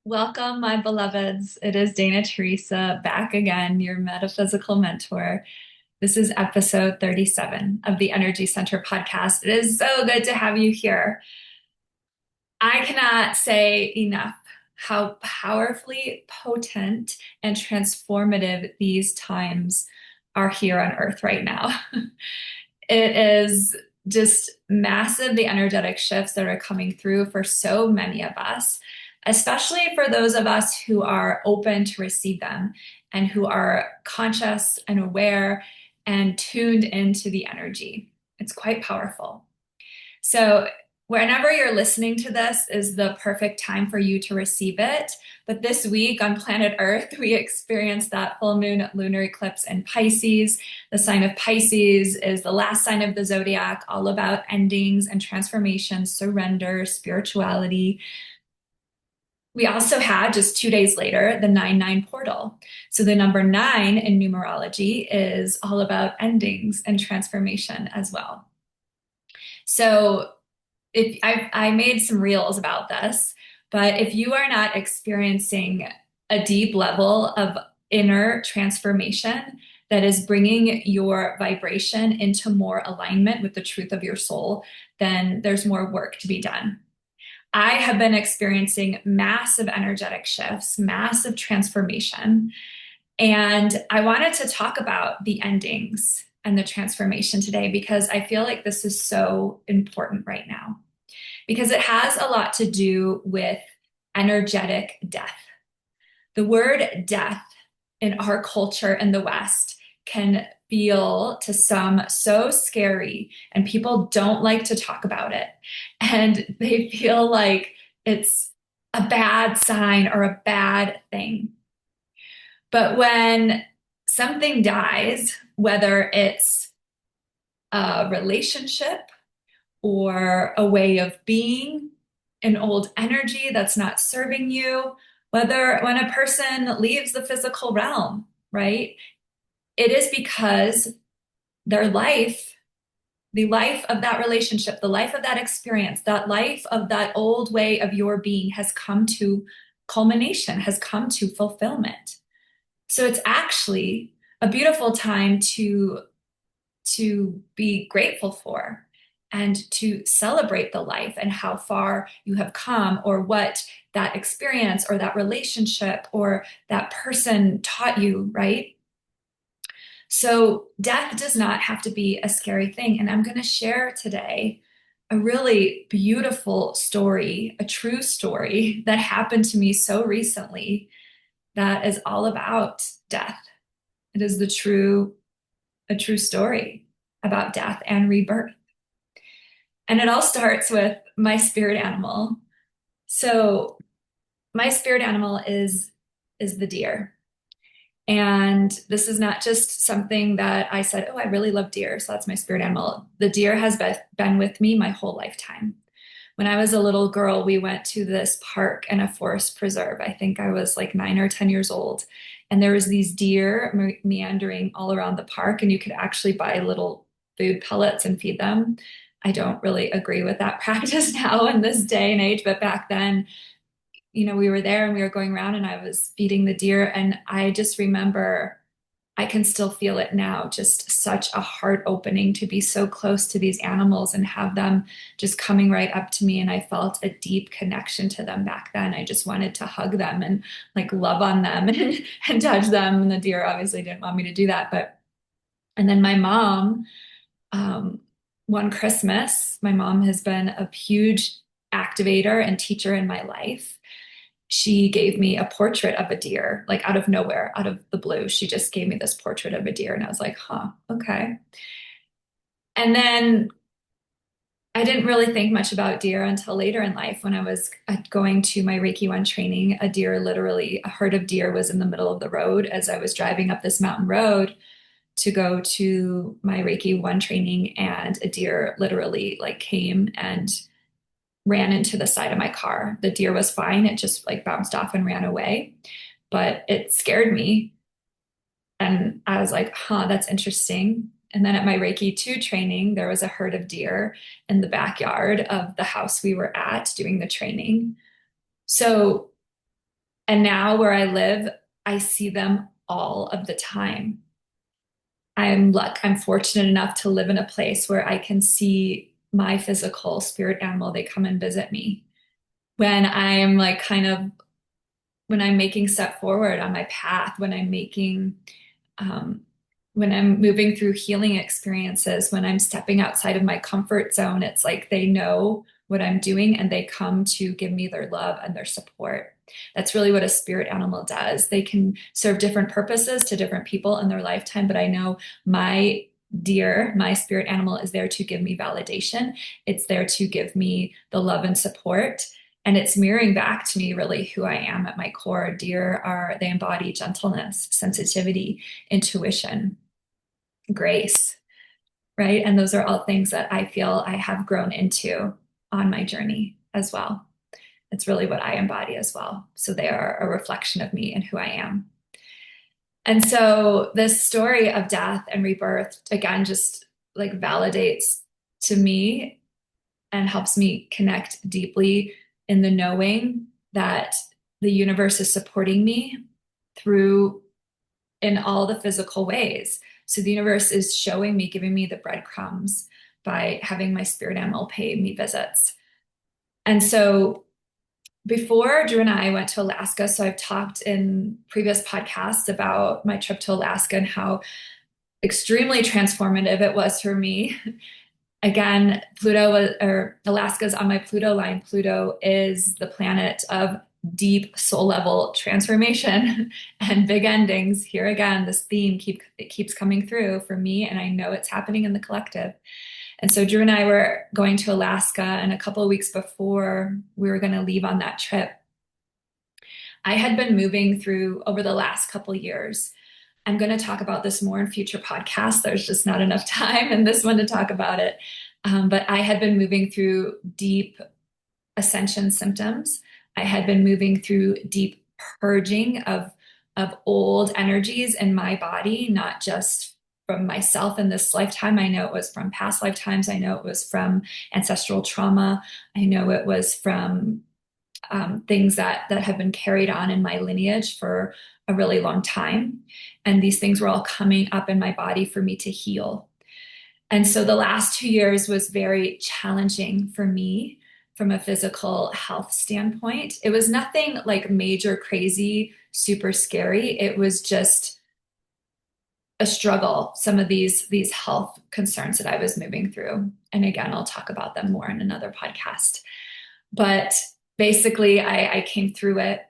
Welcome, my beloveds. It is Dana Teresa back again, your metaphysical mentor. This is episode 37 of the Energy Center podcast. It is so good to have you here. I cannot say enough how powerfully potent and transformative these times are here on Earth right now. It is just massive, the energetic shifts that are coming through for so many of us, especially for those of us who are open to receive them and who are conscious and aware and tuned into the energy. It's quite powerful. So, whenever you're listening to this is the perfect time for you to receive it. But this week on planet Earth, we experienced that full moon lunar eclipse in Pisces. The sign of Pisces is the last sign of the zodiac, all about endings and transformation, surrender, spirituality. We also had just 2 days later the 9-9 portal. So the number 9 in numerology is all about endings and transformation as well. So if I made some reels about this, but if you are not experiencing a deep level of inner transformation that is bringing your vibration into more alignment with the truth of your soul, then there's more work to be done. I have been experiencing massive energetic shifts, massive transformation, and I wanted to talk about the endings and the transformation today because I feel like this is so important right now because it has a lot to do with energetic death. The word death in our culture in the West can feel to some so scary, and people don't like to talk about it. And they feel like it's a bad sign or a bad thing. But when something dies, whether it's a relationship or a way of being, an old energy that's not serving you, whether when a person leaves the physical realm, right? It is because their life, the life of that relationship, the life of that experience, that life of that old way of your being has come to culmination, has come to fulfillment. So it's actually a beautiful time to be grateful for and to celebrate the life and how far you have come or what that experience or that relationship or that person taught you, right? So death does not have to be a scary thing. And I'm going to share today a really beautiful story, a true story that happened to me so recently that is all about death. It is a true story about death and rebirth. And it all starts with my spirit animal. So my spirit animal is the deer. And this is not just something that I said, oh, I really love deer, so that's my spirit animal. The deer has been with me my whole lifetime. When I was a little girl, we went to this park and a forest preserve. I think I was like 9 or 10 years old. And there was these deer meandering all around the park, and you could actually buy little food pellets and feed them. I don't really agree with that practice now in this day and age, but back then, we were there and we were going around and I was feeding the deer. And I just remember, I can still feel it now, just such a heart opening to be so close to these animals and have them just coming right up to me. And I felt a deep connection to them back then. I just wanted to hug them and like love on them and touch them. And the deer obviously didn't want me to do that. And then my mom, one Christmas, my mom has been a huge activator and teacher in my life. She gave me a portrait of a deer, like out of nowhere, out of the blue. She just gave me this portrait of a deer, and I was like, huh, okay. And then I didn't really think much about deer until later in life when I was going to my Reiki 1 training. A herd of deer was in the middle of the road as I was driving up this mountain road to go to my Reiki 1 training, and a deer literally like came and ran into the side of my car. The deer was fine. It just like bounced off and ran away, but it scared me. And I was like, huh, that's interesting. And then at my Reiki 2 training, there was a herd of deer in the backyard of the house we were at doing the training. So And now where I live, I see them all of the time. I'm fortunate enough to live in a place where I can see my physical spirit animal. They come and visit me when I'm like kind of when I'm making step forward on my path, um, when I'm moving through healing experiences, when I'm stepping outside of my comfort zone, it's like they know what I'm doing and they come to give me their love and their support. That's really what a spirit animal does. They can serve different purposes to different people in their lifetime, but I know my my spirit animal is there to give me validation. It's there to give me the love and support. And it's mirroring back to me really who I am at my core. They embody gentleness, sensitivity, intuition, grace, right? And those are all things that I feel I have grown into on my journey as well. It's really what I embody as well. So they are a reflection of me and who I am. And so this story of death and rebirth, again, just like validates to me and helps me connect deeply in the knowing that the universe is supporting me through in all the physical ways. So the universe is showing me, giving me the breadcrumbs by having my spirit animal pay me visits. And so before Drew and I went to Alaska, so I've talked in previous podcasts about my trip to Alaska and how extremely transformative it was for me. Again, Alaska's on my Pluto line. Pluto is the planet of deep soul level transformation and big endings. Here again, this it keeps coming through for me, and I know it's happening in the collective. And so Drew and I were going to Alaska, and a couple of weeks before we were going to leave on that trip, I had been moving through over the last couple of years. I'm going to talk about this more in future podcasts. There's just not enough time in this one to talk about it. But I had been moving through deep ascension symptoms. I had been moving through deep purging of old energies in my body, not just from myself in this lifetime. I know it was from past lifetimes. I know it was from ancestral trauma. I know it was from things that have been carried on in my lineage for a really long time. And these things were all coming up in my body for me to heal. And so the last 2 years was very challenging for me from a physical health standpoint. It was nothing like major, crazy, super scary. It was just a struggle, some of these health concerns that I was moving through. And again, I'll talk about them more in another podcast. But basically, I came through it.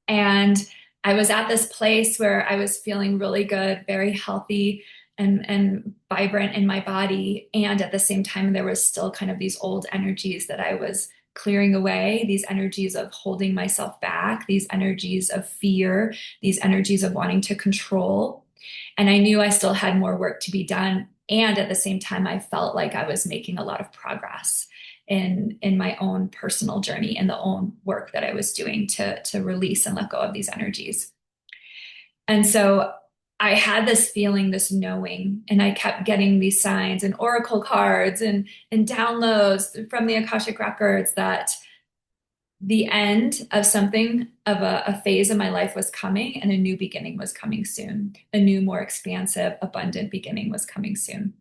And I was at this place where I was feeling really good, very healthy and vibrant in my body. And at the same time, there was still kind of these old energies that I was clearing away, these energies of holding myself back, these energies of fear, these energies of wanting to control. And I knew I still had more work to be done. And at the same time, I felt like I was making a lot of progress in my own personal journey and the own work that I was doing to release and let go of these energies. And so I had this feeling, this knowing, and I kept getting these signs and oracle cards and downloads from the Akashic Records that the end of something of a phase of my life was coming and a new beginning was coming soon. A new, more expansive, abundant beginning was coming soon.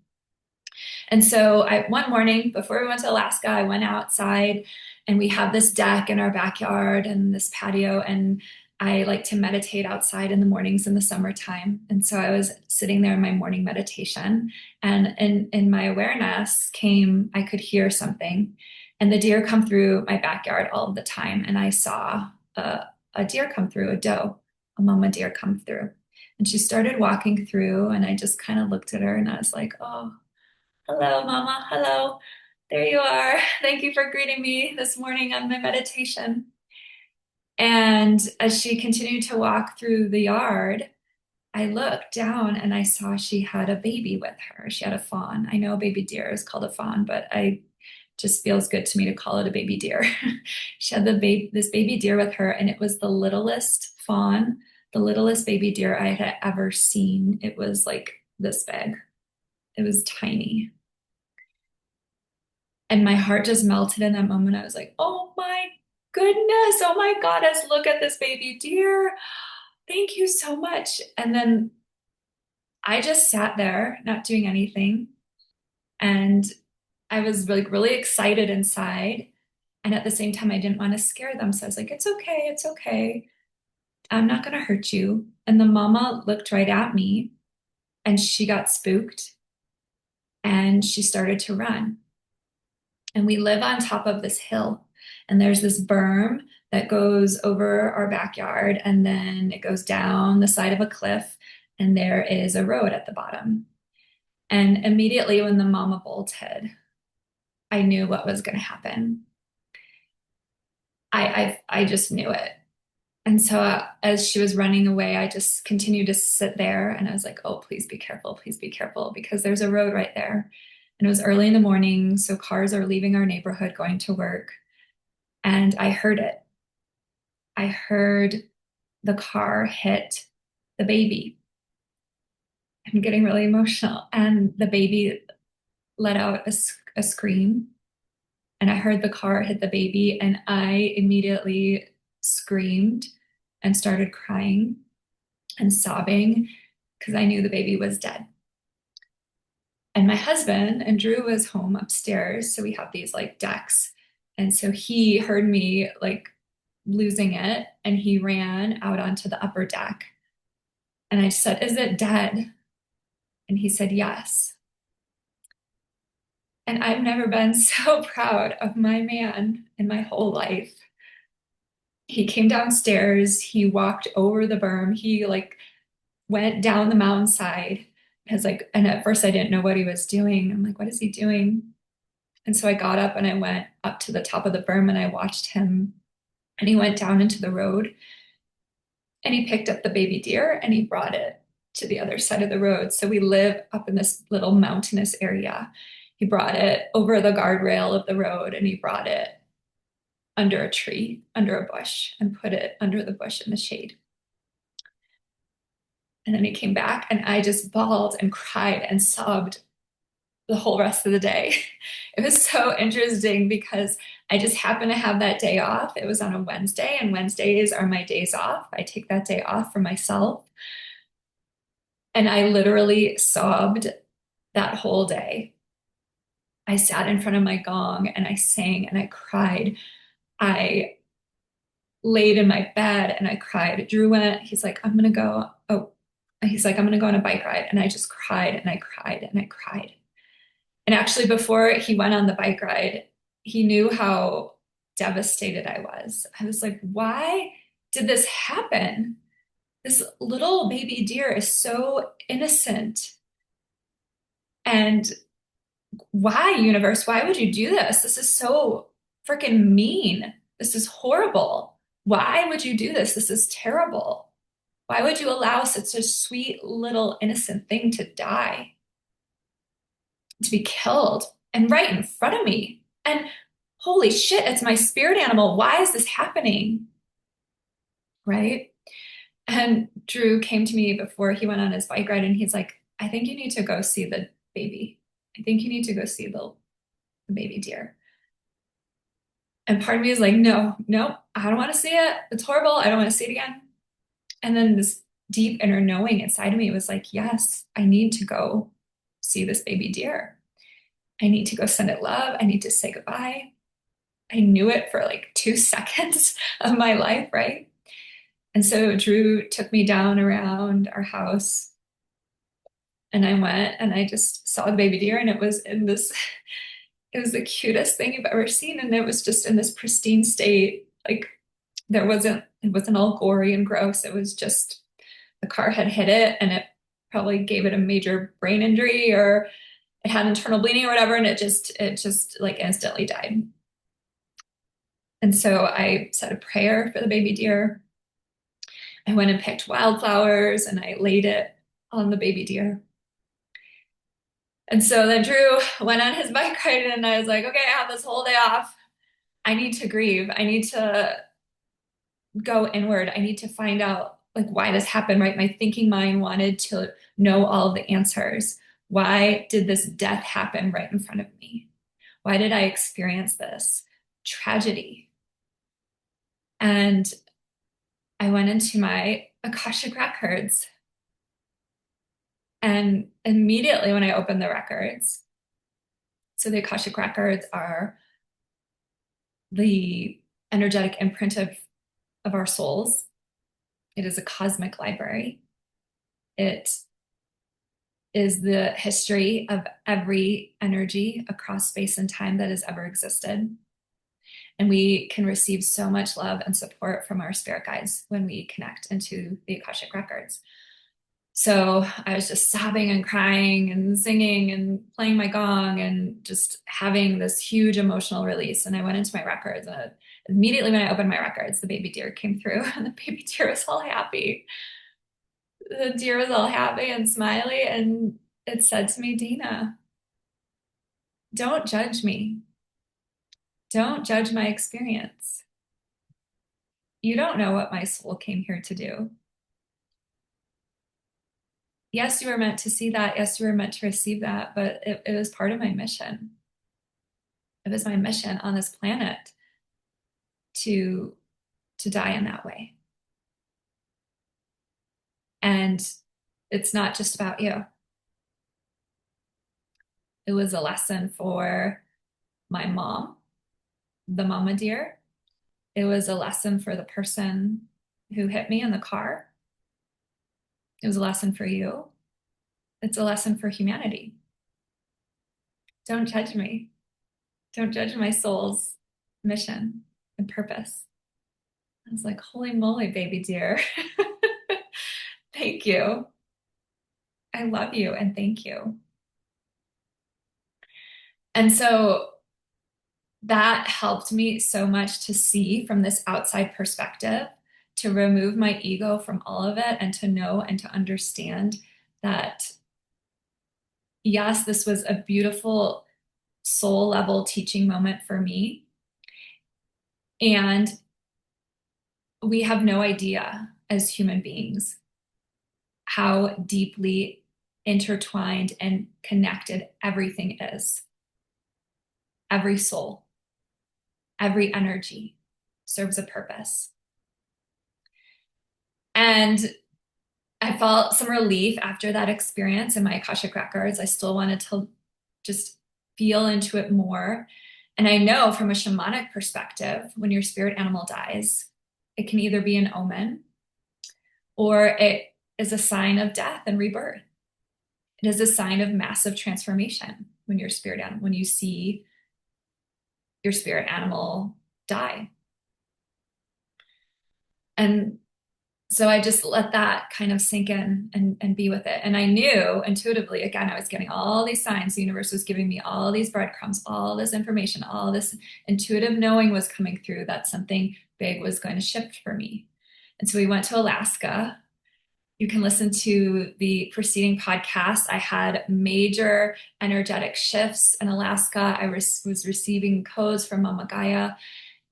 And so one morning before we went to Alaska, I went outside and we have this deck in our backyard and this patio. And I like to meditate outside in the mornings in the summertime. And so I was sitting there in my morning meditation and in my awareness I could hear something and the deer come through my backyard all the time. And I saw a deer come through, a doe, a mama deer come through. And she started walking through and I just kind of looked at her and I was like, oh, hello, Mama. Hello. There you are. Thank you for greeting me this morning on my meditation. And as she continued to walk through the yard, I looked down and I saw she had a baby with her. She had a fawn. I know a baby deer is called a fawn, but I just feels good to me to call it a baby deer. She had this baby deer with her, and it was the littlest fawn, the littlest baby deer I had ever seen. It was like this big. It was tiny. And my heart just melted in that moment. I was like, oh my goodness, oh my goddess, look at this baby deer. Thank you so much. And then I just sat there, not doing anything. And I was like really excited inside. And at the same time, I didn't want to scare them. So I was like, it's okay, it's okay. I'm not going to hurt you. And the mama looked right at me and she got spooked and she started to run. And we live on top of this hill. And there's this berm that goes over our backyard. And then it goes down the side of a cliff. And there is a road at the bottom. And immediately when the mama bolted, I knew what was going to happen. I just knew it. And so as she was running away, I just continued to sit there and I was like, oh, please be careful, because there's a road right there. And it was early in the morning, so cars are leaving our neighborhood going to work. And I heard it. I heard the car hit the baby. I'm getting really emotional. And the baby let out a scream. And I heard the car hit the baby, and I immediately screamed and started crying and sobbing because I knew the baby was dead. And my husband and Drew was home upstairs. So we have these like decks. And so he heard me like losing it and he ran out onto the upper deck. And I said, is it dead? And he said, yes. And I've never been so proud of my man in my whole life. He came downstairs, he walked over the berm, he like went down the mountainside. Because like, and at first I didn't know what he was doing. I'm like, what is he doing? And so I got up and I went up to the top of the berm and I watched him. And he went down into the road and he picked up the baby deer and he brought it to the other side of the road. So we live up in this little mountainous area. He brought it over the guardrail of the road and he brought it under a tree, under a bush, and put it under the bush in the shade. And then he came back and I just bawled and cried and sobbed the whole rest of the day. It was so interesting because I just happened to have that day off. It was on a Wednesday, and Wednesdays are my days off. I take that day off for myself. And I literally sobbed that whole day. I sat in front of my gong and I sang and I cried. I laid in my bed and I cried. Drew went, he's like, I'm gonna go. Oh, he's like, I'm gonna go on a bike ride. And I just cried and I cried and I cried. And actually, before he went on the bike ride, he knew how devastated I was. I was like, why did this happen? This little baby deer is so innocent. And why, universe? Why would you do this? This is so freaking mean. This is horrible. Why would you do this? This is terrible. Why would you allow such a sweet little innocent thing to die, to be killed, and right in front of me? And holy shit, it's my spirit animal. Why is this happening? Right? And Drew came to me before he went on his bike ride and he's like, I think you need to go see the baby. I think you need to go see the baby deer. And part of me is like, no, no, I don't want to see it. It's horrible. I don't want to see it again. And then this deep inner knowing inside of me was like, yes, I need to go see this baby deer. I need to go send it love. I need to say goodbye. I knew it for like 2 seconds of my life, right? And so Drew took me down around our house and I went and I just saw the baby deer and it was in this, it was the cutest thing you've ever seen. And it was just in this pristine state. Like it wasn't all gory and gross. It was just the car had hit it and it probably gave it a major brain injury or it had internal bleeding or whatever. And it just like instantly died. And so I said a prayer for the baby deer. I went and picked wildflowers and I laid it on the baby deer. And so then Drew went on his bike ride and I was like, okay, I have this whole day off. I need to grieve. I need to go inward. I need to find out like why this happened, right? My thinking mind wanted to know all of the answers. Why did this death happen right in front of me? Why did I experience this tragedy? And I went into my Akashic Records, and immediately when I opened the records, so the Akashic Records are the energetic imprint of our souls. It is a cosmic library. It is the history of every energy across space and time that has ever existed. And we can receive so much love and support from our spirit guides when we connect into the Akashic Records. So I was just sobbing and crying and singing and playing my gong and just having this huge emotional release. And I went into my records, and immediately when I opened my records, the baby deer came through, and the baby deer was all happy. The deer was all happy and smiley, and it said to me, Dina, don't judge me. Don't judge my experience. You don't know what my soul came here to do. Yes, you were meant to see that. Yes, you were meant to receive that, but it was part of my mission. It was my mission on this planet to die in that way. And it's not just about you. It was a lesson for my mom, the mama deer. It was a lesson for the person who hit me in the car. It was a lesson for you. It's a lesson for humanity. Don't judge me. Don't judge my soul's mission and purpose. I was like, holy moly, baby dear. Thank you. I love you and thank you. And so that helped me so much to see from this outside perspective, to remove my ego from all of it, and to know and to understand that, yes, this was a beautiful soul level teaching moment for me. And we have no idea as human beings how deeply intertwined and connected everything is. Every soul, every energy serves a purpose. And I felt some relief after that experience in my Akashic Records. I still wanted to just feel into it more. And I know from a shamanic perspective, when your spirit animal dies, it can either be an omen or it is a sign of death and rebirth. It is a sign of massive transformation when your spirit animal, when you see your spirit animal die. And so I just let that kind of sink in and be with it. And I knew intuitively, again, I was getting all these signs. The universe was giving me all these breadcrumbs, all this information, all this intuitive knowing was coming through that something big was going to shift for me. And so we went to Alaska. You can listen to the preceding podcast. I had major energetic shifts in Alaska. I was receiving codes from Mama Gaia.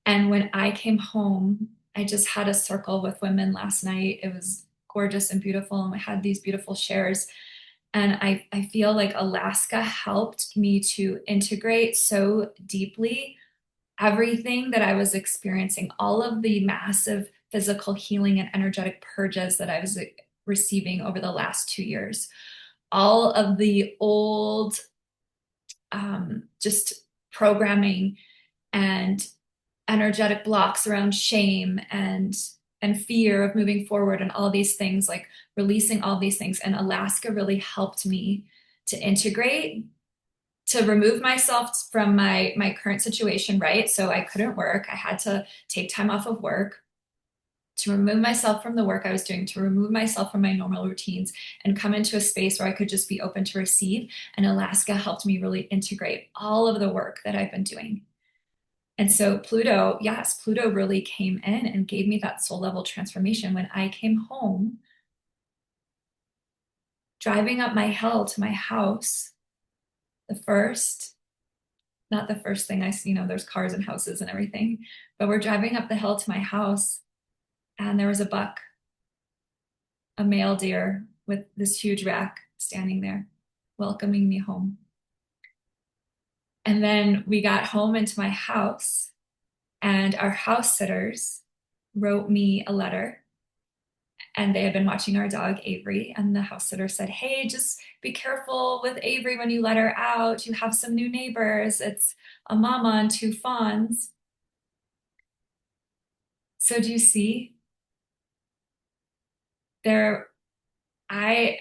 And when I came home, I just had a circle with women last night. It was gorgeous and beautiful, and we had these beautiful shares. And I feel like Alaska helped me to integrate so deeply everything that I was experiencing, all of the massive physical healing and energetic purges that I was receiving over the last 2 years, all of the old just programming and energetic blocks around shame and fear of moving forward, and all these things, like releasing all these things. And Alaska really helped me to integrate, to remove myself from my current situation, right? So I couldn't work. I had to take time off of work, to remove myself from the work I was doing, to remove myself from my normal routines, and come into a space where I could just be open to receive. And Alaska helped me really integrate all of the work that I've been doing. And so Pluto, yes, Pluto really came in and gave me that soul level transformation. When I came home, driving up my hill to my house, not the first thing I see, there's cars and houses and everything, but we're driving up the hill to my house, and there was a buck, a male deer with this huge rack standing there, welcoming me home. And then we got home into my house, and our house sitters wrote me a letter, and they had been watching our dog Avery, and the house sitter said, "Hey, just be careful with Avery when you let her out. You have some new neighbors. It's a mama and two fawns." So do you see there, I,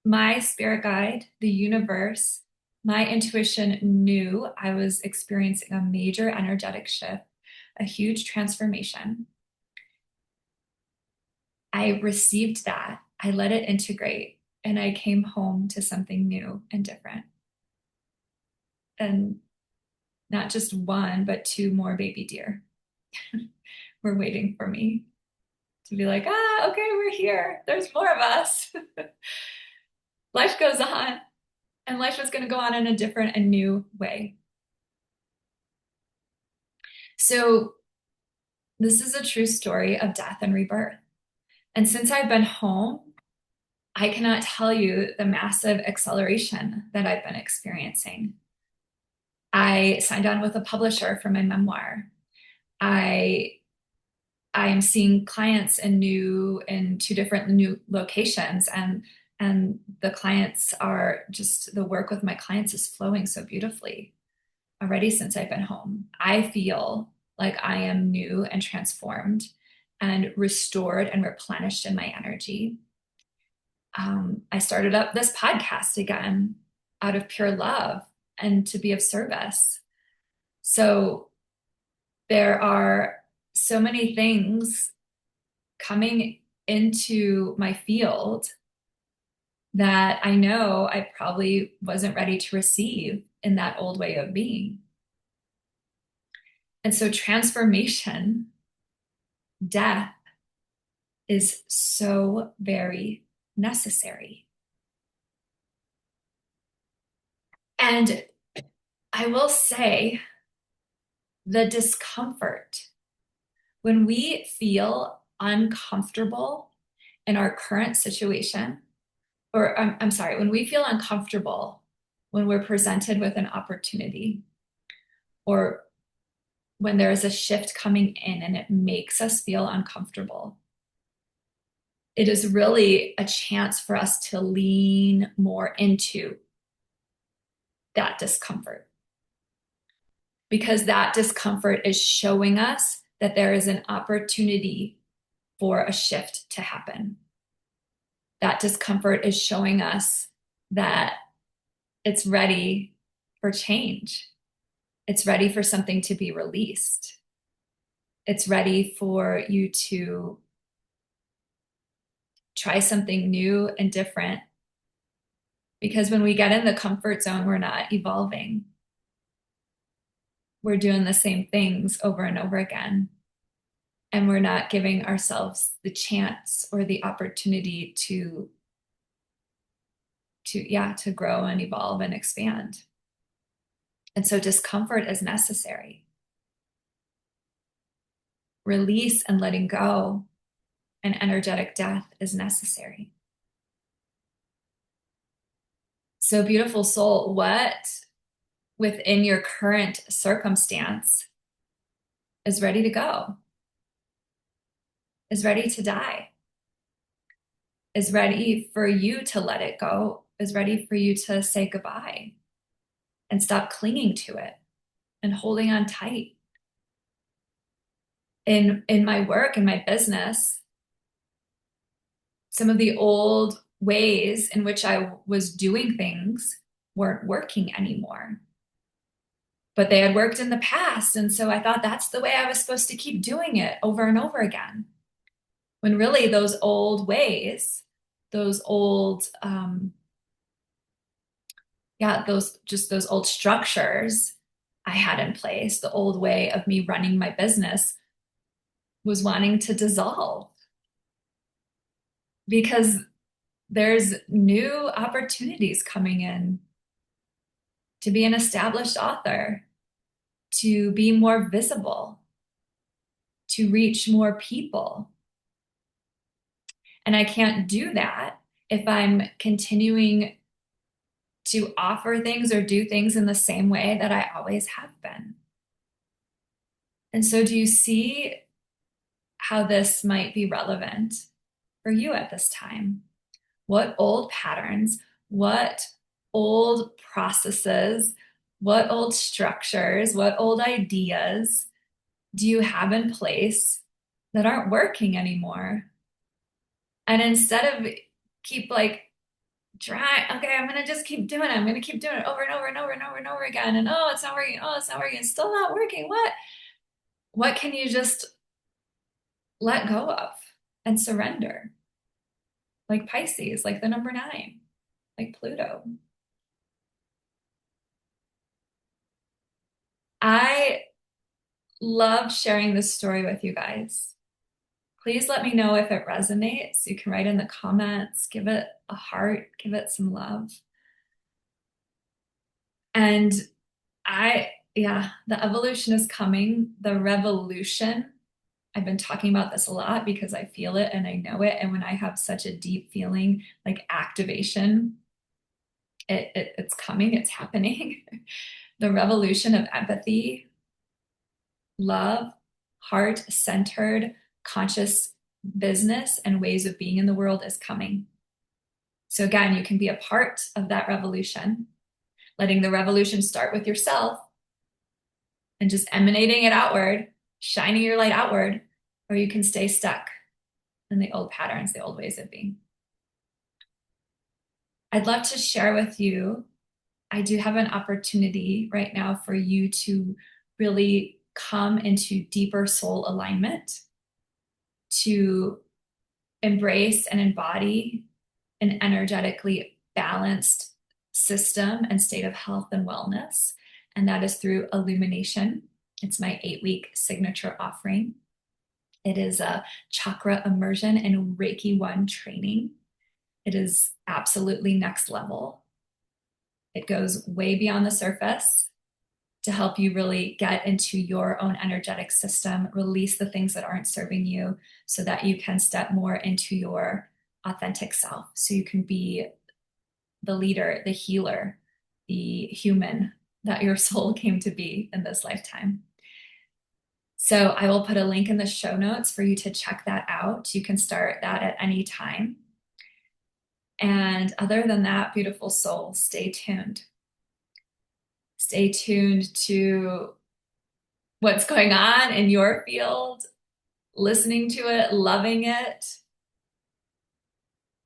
my spirit guide, the universe, my intuition knew I was experiencing a major energetic shift, a huge transformation. I received that. I let it integrate, and I came home to something new and different. And not just one, but two more baby deer were waiting for me to be like, okay, we're here. There's more of us. Life goes on, and life is going to go on in a different and new way. So this is a true story of death and rebirth. And since I've been home, I cannot tell you the massive acceleration that I've been experiencing. I signed on with a publisher for my memoir. I am seeing clients in two different new locations, and the clients are just, the work with my clients is flowing so beautifully already since I've been home. I feel like I am new and transformed and restored and replenished in my energy. I started up this podcast again out of pure love and to be of service. So there are so many things coming into my field that I know I probably wasn't ready to receive in that old way of being. And so transformation, death, is so very necessary. And I will say, the discomfort, when we feel uncomfortable in our current situation, or I'm sorry, when we feel uncomfortable when we're presented with an opportunity, or when there is a shift coming in and it makes us feel uncomfortable, it is really a chance for us to lean more into that discomfort, because that discomfort is showing us that there is an opportunity for a shift to happen. That discomfort is showing us that it's ready for change. It's ready for something to be released. It's ready for you to try something new and different. Because when we get in the comfort zone, we're not evolving. We're doing the same things over and over again. And we're not giving ourselves the chance or the opportunity to grow and evolve and expand. And so discomfort is necessary. Release and letting go and energetic death is necessary. So, beautiful soul, what within your current circumstance is ready to go, is ready to die, is ready for you to let it go, is ready for you to say goodbye and stop clinging to it and holding on tight. In my work, in my business, some of the old ways in which I was doing things weren't working anymore. But they had worked in the past. And so I thought that's the way I was supposed to keep doing it over and over again. When really those old ways, those old, those old structures I had in place, the old way of me running my business was wanting to dissolve, because there's new opportunities coming in to be an established author, to be more visible, to reach more people. And I can't do that if I'm continuing to offer things or do things in the same way that I always have been. And so do you see how this might be relevant for you at this time. What old patterns, what old processes, what old structures, what old ideas do you have in place that aren't working anymore? And instead of keep like try, okay, I'm gonna just keep doing it. I'm gonna keep doing it over and over and over and over and over again. And oh, it's not working. Oh, it's not working. It's still not working. What can you just let go of and surrender? Like Pisces, like the number 9, like Pluto. I love sharing this story with you guys. Please let me know if it resonates. You can write in the comments, give it a heart, give it some love. And yeah, the evolution is coming. The revolution, I've been talking about this a lot because I feel it and I know it. And when I have such a deep feeling like activation, it's coming, it's happening. The revolution of empathy, love, heart-centered, conscious business and ways of being in the world is coming. So again, you can be a part of that revolution, letting the revolution start with yourself and just emanating it outward, shining your light outward, or you can stay stuck in the old patterns, the old ways of being. I'd love to share with you, I do have an opportunity right now for you to really come into deeper soul alignment, to embrace and embody an energetically balanced system and state of health and wellness. And that is through Illumination. It's my 8-week signature offering. It is a chakra immersion and Reiki 1 training. It is absolutely next level. It goes way beyond the surface to help you really get into your own energetic system, release the things that aren't serving you so that you can step more into your authentic self. So you can be the leader, the healer, the human that your soul came to be in this lifetime. So I will put a link in the show notes for you to check that out. You can start that at any time. And other than that, beautiful soul, stay tuned. Stay tuned to what's going on in your field, listening to it, loving it,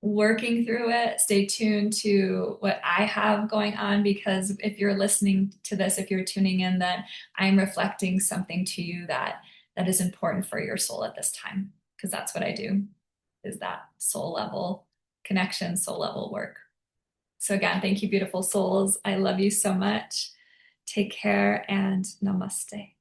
working through it. Stay tuned to what I have going on, because if you're listening to this, if you're tuning in, then I'm reflecting something to you that is important for your soul at this time, because that's what I do, is that soul level connection, soul level work. So again, thank you, beautiful souls. I love you so much. Take care and namaste.